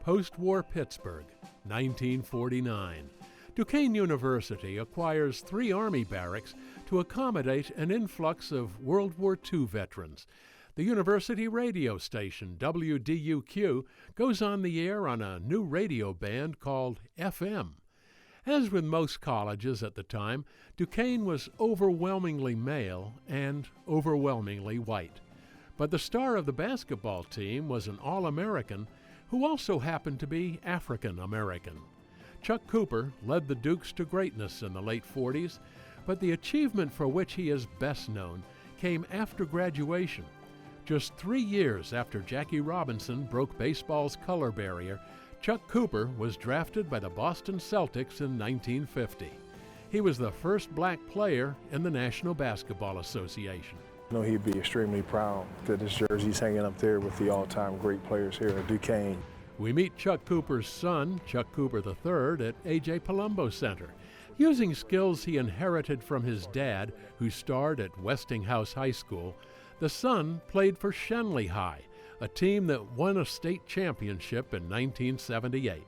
Post-war Pittsburgh, 1949. Duquesne University acquires 3 Army barracks to accommodate an influx of World War II veterans. The university radio station, WDUQ, goes on the air on a new radio band called FM. As with most colleges at the time, Duquesne was overwhelmingly male and overwhelmingly white. But the star of the basketball team was an All-American who also happened to be African-American. Chuck Cooper led the Dukes to greatness in the late 40s, but the achievement for which he is best known came after graduation. Just 3 years after Jackie Robinson broke baseball's color barrier, Chuck Cooper was drafted by the Boston Celtics in 1950. He was the first black player in the National Basketball Association. I know he'd be extremely proud that his jersey's hanging up there with the all-time great players here at Duquesne. We meet Chuck Cooper's son, Chuck Cooper III, at A.J. Palumbo Center. Using skills he inherited from his dad, who starred at Westinghouse High School, the son played for Shenley High, a team that won a state championship in 1978.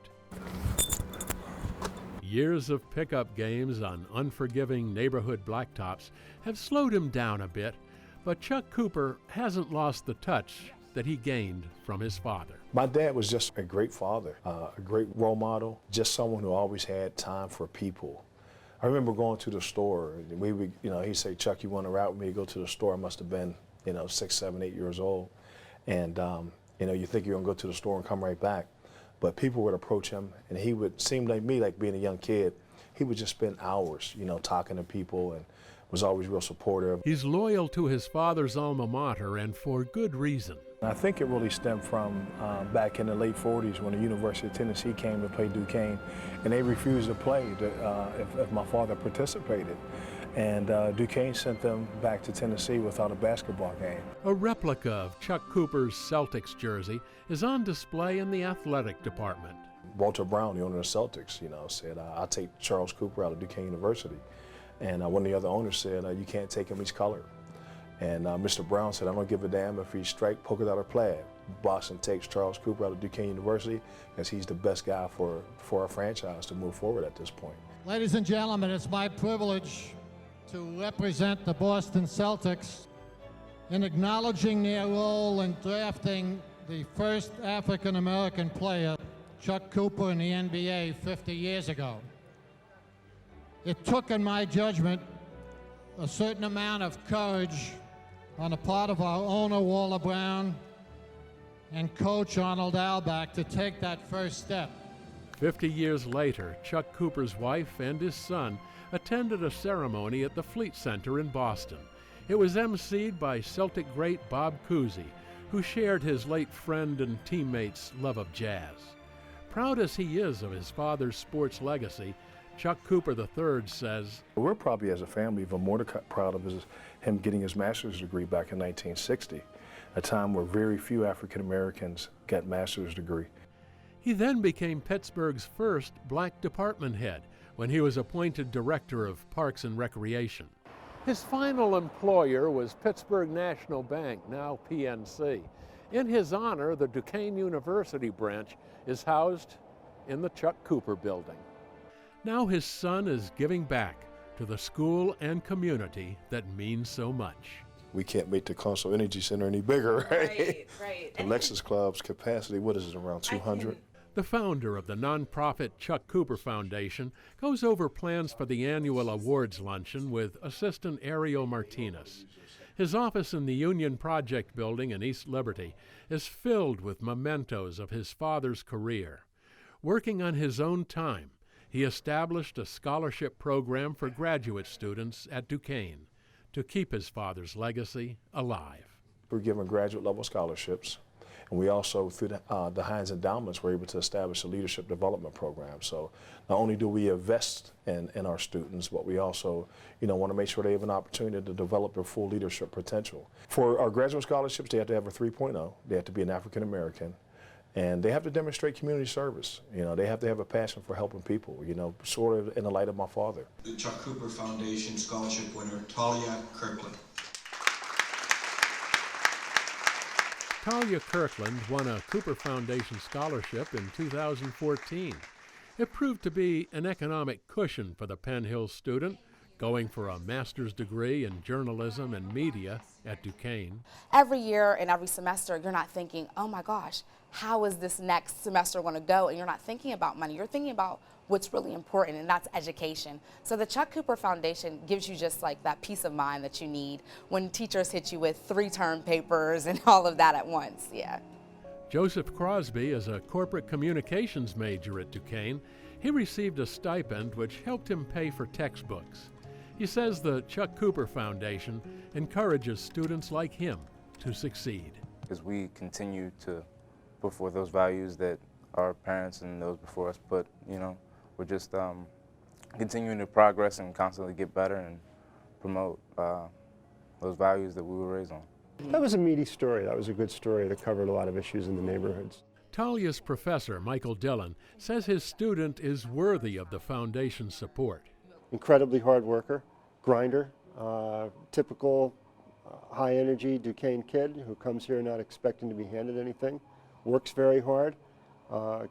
Years of pickup games on unforgiving neighborhood blacktops have slowed him down a bit, but Chuck Cooper hasn't lost the touch that he gained from his father. My dad was just a great father, a great role model, just someone who always had time for people. I remember going to the store, and we would, he'd say, "Chuck, you want to ride with me to go to the store?" I must have been, 6, 7, 8 years old. And, you think you're gonna go to the store and come right back. But people would approach him, and he would seem like me, like being a young kid, he would just spend hours, talking to people, and was always real supportive. He's loyal to his father's alma mater, and for good reason. I think it really stemmed from back in the late 40s when the University of Tennessee came to play Duquesne, and they refused to play if my father participated. And Duquesne sent them back to Tennessee without a basketball game. A replica of Chuck Cooper's Celtics jersey is on display in the athletic department. Walter Brown, the owner of the Celtics, said, "I'll take Charles Cooper out of Duquesne University." And one of the other owners said, "You can't take him, he's colored." And Mr. Brown said, "I don't give a damn if he's striped, polka dot, or plaid. Boston takes Charles Cooper out of Duquesne University because he's the best guy for our franchise to move forward at this point." Ladies and gentlemen, it's my privilege to represent the Boston Celtics in acknowledging their role in drafting the first African-American player, Chuck Cooper, in the NBA 50 years ago. It took, in my judgment, a certain amount of courage on the part of our owner, Walter Brown, and coach Arnold Albach to take that first step. 50 years later, Chuck Cooper's wife and his son attended a ceremony at the Fleet Center in Boston. It was emceed by Celtic great Bob Cousy, who shared his late friend and teammate's love of jazz. Proud as he is of his father's sports legacy, Chuck Cooper III says, "We're probably, as a family, even more proud of him getting his master's degree back in 1960, a time where very few African Americans got master's degree." He then became Pittsburgh's first black department head when he was appointed Director of Parks and Recreation. His final employer was Pittsburgh National Bank, now PNC. In his honor, the Duquesne University branch is housed in the Chuck Cooper building. Now his son is giving back to the school and community that means so much. We can't make the Console Energy Center any bigger, right? Right. The Lexus Club's capacity, what is it, around 200? The founder of the nonprofit Chuck Cooper Foundation goes over plans for the annual awards luncheon with Assistant Ariel Martinez. His office in the Union Project building in East Liberty is filled with mementos of his father's career. Working on his own time, he established a scholarship program for graduate students at Duquesne to keep his father's legacy alive. We're giving graduate level scholarships. And we also, through the Heinz Endowments, were able to establish a leadership development program. So not only do we invest in our students, but we also want to make sure they have an opportunity to develop their full leadership potential. For our graduate scholarships, they have to have a 3.0. They have to be an African American. And they have to demonstrate community service. They have to have a passion for helping people, sort of in the light of my father. The Chuck Cooper Foundation scholarship winner, Talia Kirkland. Talia Kirkland won a Cooper Foundation scholarship in 2014. It proved to be an economic cushion for the Penn Hill student, going for a master's degree in journalism and media at Duquesne. Every year and every semester, you're not thinking, oh my gosh, how is this next semester going to go? And you're not thinking about money. You're thinking about what's really important, and that's education. So the Chuck Cooper Foundation gives you just like that peace of mind that you need when teachers hit you with 3-term papers and all of that at once. Yeah. Joseph Crosby is a corporate communications major at Duquesne. He received a stipend which helped him pay for textbooks. He says the Chuck Cooper Foundation encourages students like him to succeed. As we continue to put forth those values that our parents and those before us put, we're just continuing to progress and constantly get better and promote those values that we were raised on. That was a meaty story. That was a good story that covered a lot of issues in the neighborhoods. Talia's professor, Michael Dillon, says his student is worthy of the foundation's support. Incredibly hard worker, grinder, typical high-energy Duquesne kid who comes here not expecting to be handed anything, works very hard,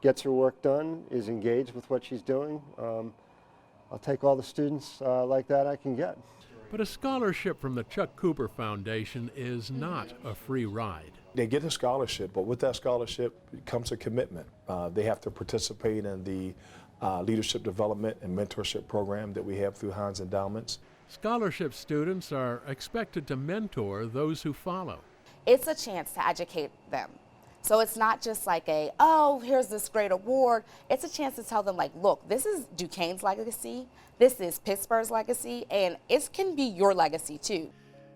gets her work done, is engaged with what she's doing. I'll take all the students like that I can get. But a scholarship from the Chuck Cooper Foundation is not a free ride. They get a scholarship, but with that scholarship comes a commitment. They have to participate in the leadership development and mentorship program that we have through Heinz Endowments. Scholarship students are expected to mentor those who follow. It's a chance to educate them. So it's not just like oh, here's this great award. It's a chance to tell them, like, look, this is Duquesne's legacy, this is Pittsburgh's legacy, and it can be your legacy too.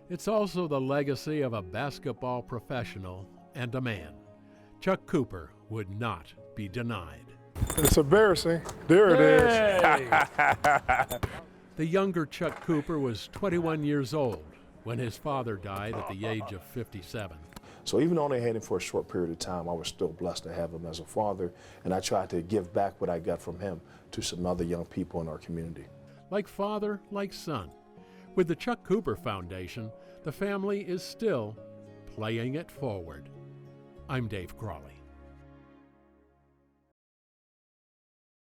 It's also the legacy of a basketball professional and a man. Chuck Cooper would not be denied. It's embarrassing. There it is. The younger Chuck Cooper was 21 years old when his father died at the age of 57. So even though I had him for a short period of time, I was still blessed to have him as a father, and I tried to give back what I got from him to some other young people in our community. Like father, like son. With the Chuck Cooper Foundation, the family is still playing it forward. I'm Dave Crawley.